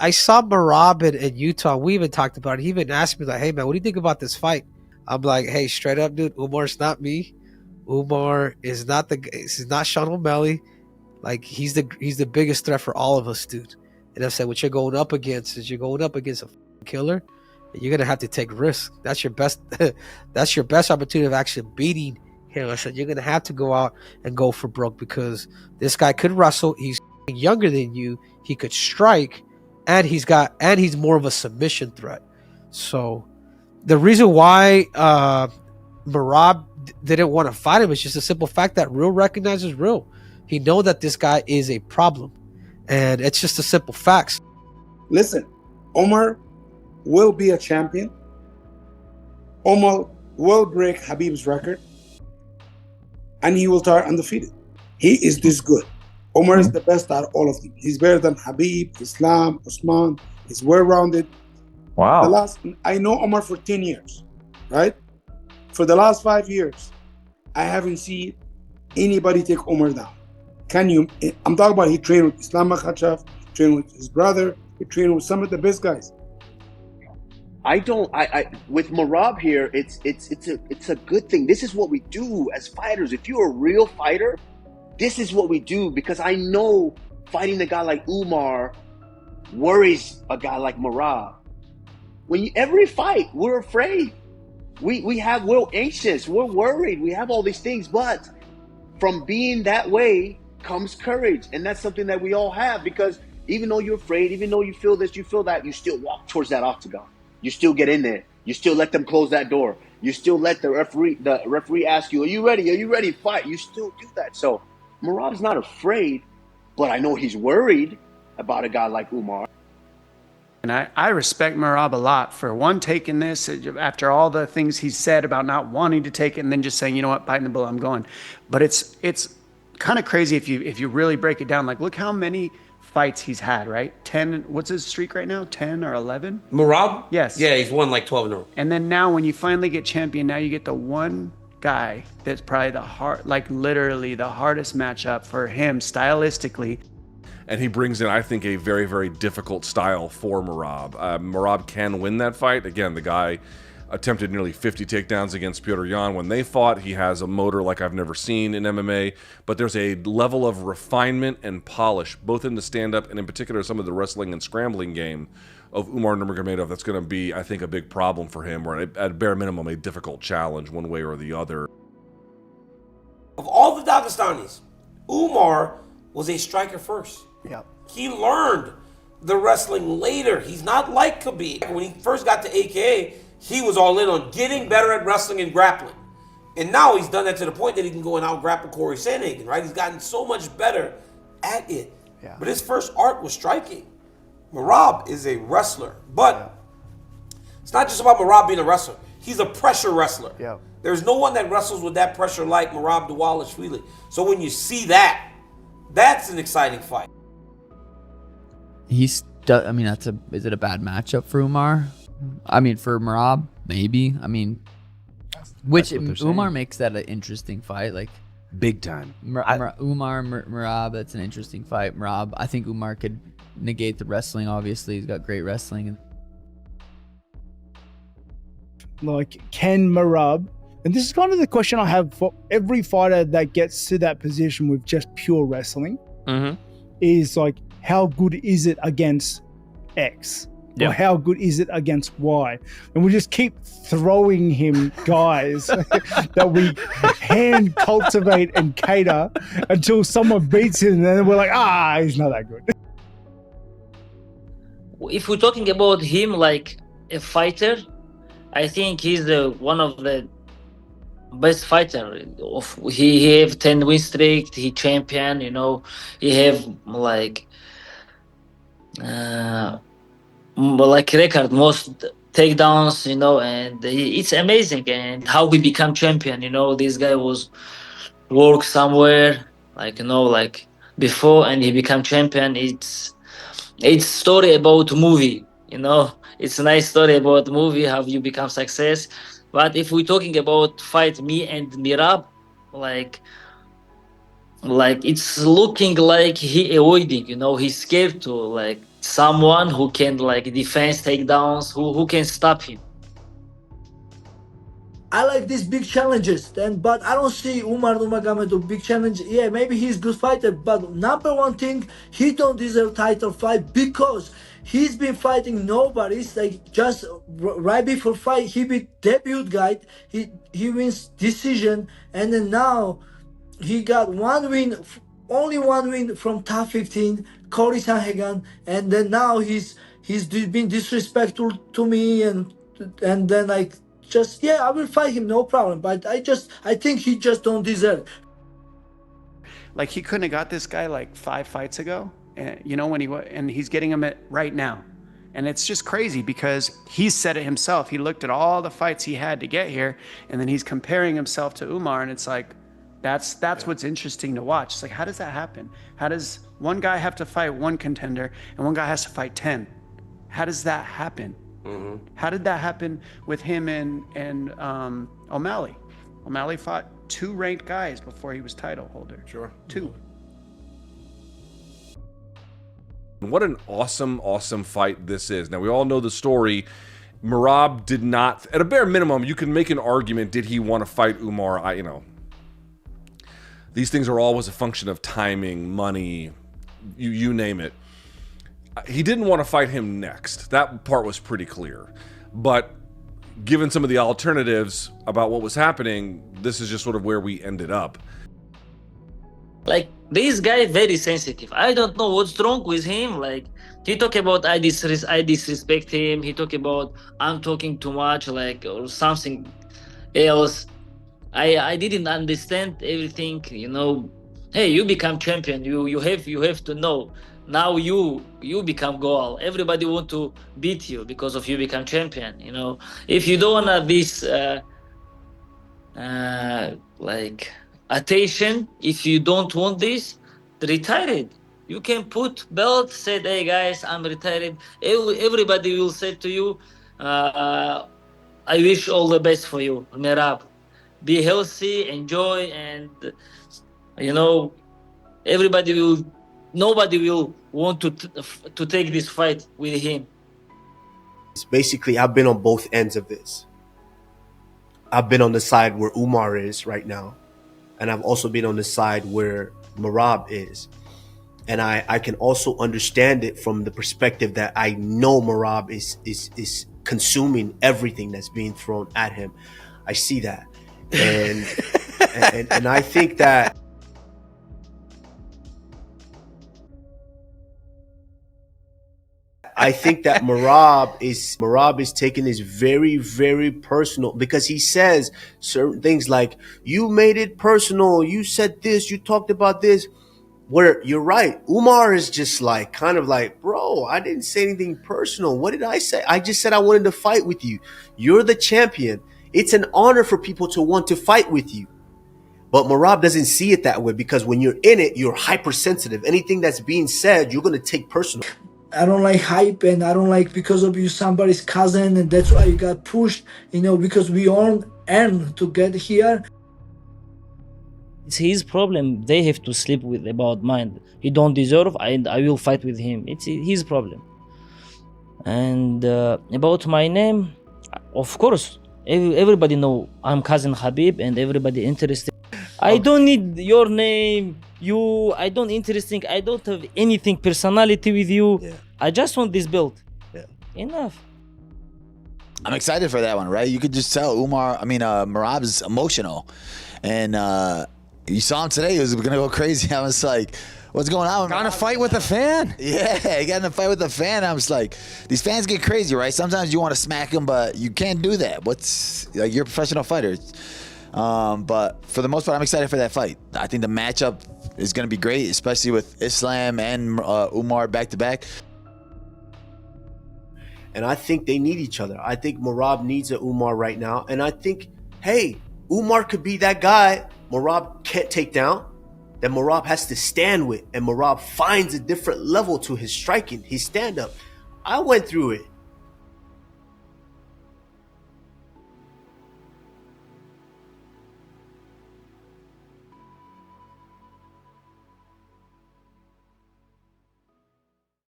I saw Merab in Utah. We even talked about it. He even asked me, like, hey, man, what do you think about this fight? I'm like, hey, straight up, dude, Umar's not me. Umar is not he's not Sean O'Malley. Like, he's the biggest threat for all of us, dude. And I said, what you're going up against is you're going up against a killer. And you're gonna have to take risks. That's your best. That's your best opportunity of actually beating him. I said, you're gonna have to go out and go for broke because this guy could wrestle. He's younger than you. He could strike, and he's more of a submission threat. So the reason why Merab didn't want to fight him is just a simple fact that real recognizes real. He know that this guy is a problem, and it's just a simple facts. Listen, Omar will be a champion. Omar will break Khabib's record, and he will start undefeated. He is this good. Omar is the best out of all of them. He's better than Khabib, Islam, Usman. He's well-rounded. Wow. I know Omar for 10 years, right? For the last 5 years, I haven't seen anybody take Omar down. I'm talking about he trained with Islam Makhachev, trained with his brother, he trained with some of the best guys. With Merab here, it's a good thing. This is what we do as fighters. If you're a real fighter, this is what we do, because I know fighting a guy like Umar worries a guy like Merab. Every fight, we're afraid. We're anxious, we're worried, we have all these things, but from being that way comes courage. And that's something that we all have, because even though you're afraid, even though you feel this, you feel that, you still walk towards that octagon. You still get in there. You still let them close that door. You still let the referee ask you, are you ready? Are you ready? Fight. You still do that. So Merab's not afraid, but I know he's worried about a guy like Umar. And I respect Merab a lot for taking this after all the things he said about not wanting to take it and then just saying, you know what, biting the bullet, I'm going. But it's kind of crazy if you really break it down. Like, look how many fights he's had, right? 10, what's his streak right now? 10 or 11? Merab? Yes. Yeah, he's won like 12 in a row. And then now when you finally get champion, now you get the one guy that's probably literally the hardest matchup for him stylistically. And he brings in, I think, a very, very difficult style for Merab. Merab can win that fight. Again, the guy attempted nearly 50 takedowns against Petr Yan when they fought. He has a motor like I've never seen in MMA, but there's a level of refinement and polish, both in the stand-up and in particular some of the wrestling and scrambling game of Umar Nurmagomedov that's going to be, I think, a big problem for him, or at bare minimum, a difficult challenge one way or the other. Of all the Dagestanis, Umar was a striker first. Yeah. He learned the wrestling later. He's not like Khabib. When he first got to AKA, he was all in on getting better at wrestling and grappling. And now he's done that to the point that he can go and out-grapple Corey Sandhagen, right? He's gotten so much better at it. Yeah. But his first art was striking. Merab is a wrestler. But it's not just about Merab being a wrestler. He's a pressure wrestler. Yeah. There's no one that wrestles with that pressure like Merab Dvalishvili. So when you see that, that's an exciting fight. Is it a bad matchup for Umar? I mean, for Merab, maybe. I mean, Umar makes that an interesting fight, like big time. Merab, that's an interesting fight. Merab, I think Umar could negate the wrestling. Obviously, he's got great wrestling. Like, can Merab, and this is kind of the question I have for every fighter that gets to that position with just pure wrestling, is like, how good is it against X? Or how good is it against Y? And we just keep throwing him guys that we hand cultivate and cater until someone beats him, and then we're like, he's not that good. If we're talking about him like a fighter, I think he's one of the best fighter. He have 10 win streak, he champion, he have like record most takedowns, and it's amazing. And how he become champion, this guy was work somewhere like before, and he become champion. It's story about movie, it's a nice story about movie, how you become success. But if we're talking about fight me and Merab, like it's looking like he avoiding, he's scared to someone who can like defense takedowns, who can stop him. I like these big challenges, but I don't see Umar Nurmagomedov big challenge. Yeah, maybe he's good fighter, but number one thing, he don't deserve title fight because he's been fighting nobody's like just right before fight he beat debut guy, he wins decision, and then now he got one win, only one win from top 15, Corey Sanhagan, and then now he's been disrespectful to me, and then like just yeah, I will fight him, no problem. But I think he just don't deserve. Like he couldn't have got this guy like 5 fights ago, and you know when and he's getting him at right now, and it's just crazy because he said it himself. He looked at all the fights he had to get here, and then he's comparing himself to Umar, and it's like that's what's interesting to watch. It's like, how does that happen? How does one guy have to fight one contender and one guy has to fight 10? How does that happen? Mm-hmm. How did that happen with him and O'Malley? O'Malley fought 2 ranked guys before he was title holder. Sure. 2. What an awesome fight this is. Now, we all know the story. Merab did not, at a bare minimum, you can make an argument, did he want to fight Umar? These things are always a function of timing, money, you name it. He didn't want to fight him next. That part was pretty clear. But given some of the alternatives about what was happening, this is just sort of where we ended up. Like, this guy very sensitive. I don't know what's wrong with him. Like, he talk about I disrespect him. He talk about I'm talking too much, like, or something else. I didn't understand everything, you know. Hey, you become champion. You have to know. Now you become goal. Everybody want to beat you because of you become champion. You know, if you don't have this like attention, if you don't want this, retired. You can put belt. Said, hey guys, I'm retired. Everybody will say to you, I wish all the best for you, Merab. Be healthy, enjoy, and you know, nobody will want to take this fight with him. Basically, I've been on both ends of this. I've been on the side where Umar is right now, and I've also been on the side where Merab is. And I can also understand it from the perspective that I know Merab is consuming everything that's being thrown at him. I see that. And and I think that Merab is taking this very, very personal, because he says certain things like, you made it personal, you said this, you talked about this, where you're right. Umar is just like, kind of like, bro, I didn't say anything personal. What did I say? I just said I wanted to fight with you. You're the champion. It's an honor for people to want to fight with you. But Merab doesn't see it that way, because when you're in it, you're hypersensitive. Anything that's being said, you're going to take personal. I don't like hype, and I don't like because of you somebody's cousin, and that's why you got pushed, you know, because we all earn to get here. It's his problem. They have to sleep with about mine. He don't deserve, and I will fight with him. It's his problem. And about my name, of course, everybody know I'm cousin Khabib, and everybody interested. I don't need your name. I don't interesting. I don't have anything personality with you. Yeah. I just want this belt. Yeah. Enough. I'm excited for that one, right? You could just tell Merab is emotional, and you saw him today. He was gonna go crazy. I was like, what's going on? Got in a fight with a fan. Yeah, he got in a fight with a fan. I was like, these fans get crazy, right? Sometimes you want to smack them, but you can't do that. You're a professional fighter. But for the most part, I'm excited for that fight. I think the matchup is going to be great, especially with Islam and Umar back-to-back. And I think they need each other. I think Merab needs a Umar right now. And I think, hey, Umar could be that guy Merab can't take down, that Merab has to stand with. And Merab finds a different level to his striking, his stand-up. I went through it.